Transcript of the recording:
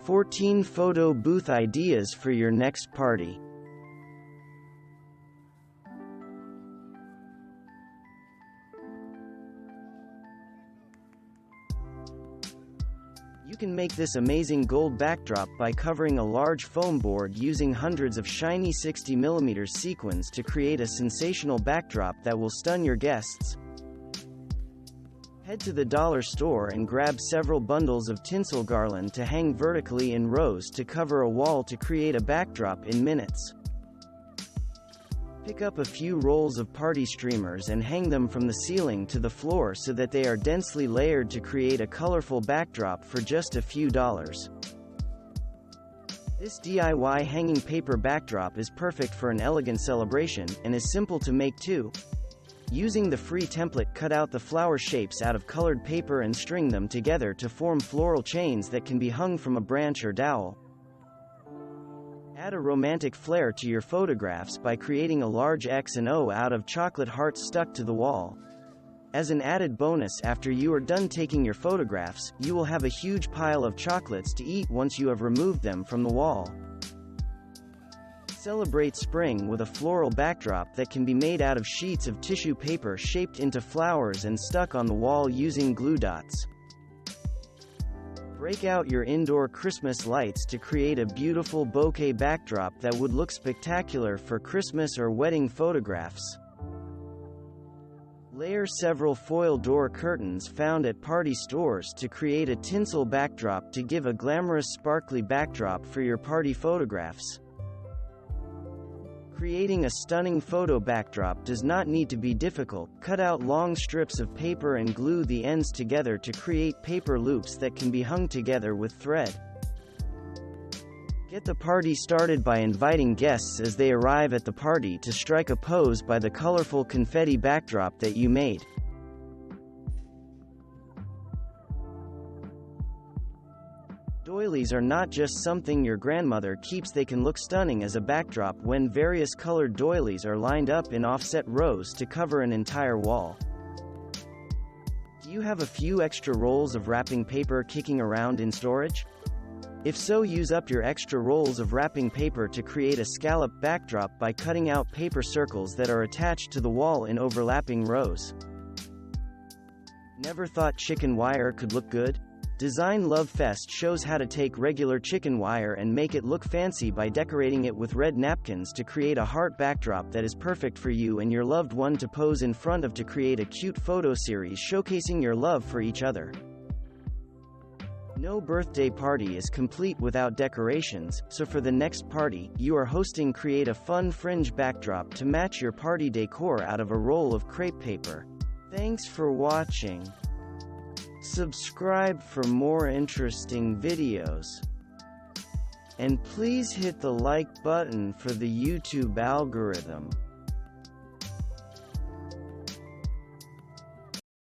14 photo booth ideas for your next party. You can make this amazing gold backdrop by covering a large foam board using hundreds of shiny 60mm sequins to create a sensational backdrop that will stun your guests. Head to the dollar store and grab several bundles of tinsel garland to hang vertically in rows to cover a wall to create a backdrop in minutes. Pick up a few rolls of party streamers and hang them from the ceiling to the floor so that they are densely layered to create a colorful backdrop for just a few dollars. This DIY hanging paper backdrop is perfect for an elegant celebration, and is simple to make too. Using the free template, cut out the flower shapes out of colored paper and string them together to form floral chains that can be hung from a branch or dowel. Add a romantic flair to your photographs by creating a large X and O out of chocolate hearts stuck to the wall. As an added bonus, after you are done taking your photographs, you will have a huge pile of chocolates to eat once you have removed them from the wall. Celebrate spring with a floral backdrop that can be made out of sheets of tissue paper shaped into flowers and stuck on the wall using glue dots. Break out your indoor Christmas lights to create a beautiful bokeh backdrop that would look spectacular for Christmas or wedding photographs. Layer several foil door curtains found at party stores to create a tinsel backdrop to give a glamorous sparkly backdrop for your party photographs. Creating a stunning photo backdrop does not need to be difficult. Cut out long strips of paper and glue the ends together to create paper loops that can be hung together with thread. Get the party started by inviting guests as they arrive at the party to strike a pose by the colorful confetti backdrop that you made. Doilies are not just something your grandmother keeps, they can look stunning as a backdrop when various colored doilies are lined up in offset rows to cover an entire wall. Do you have a few extra rolls of wrapping paper kicking around in storage? If so, use up your extra rolls of wrapping paper to create a scalloped backdrop by cutting out paper circles that are attached to the wall in overlapping rows. Never thought chicken wire could look good? Design Love Fest shows how to take regular chicken wire and make it look fancy by decorating it with red napkins to create a heart backdrop that is perfect for you and your loved one to pose in front of to create a cute photo series showcasing your love for each other. No birthday party is complete without decorations, so for the next party you are hosting, create a fun fringe backdrop to match your party decor out of a roll of crepe paper. Thanks for watching. Subscribe for more interesting videos. And please hit the like button for the YouTube algorithm.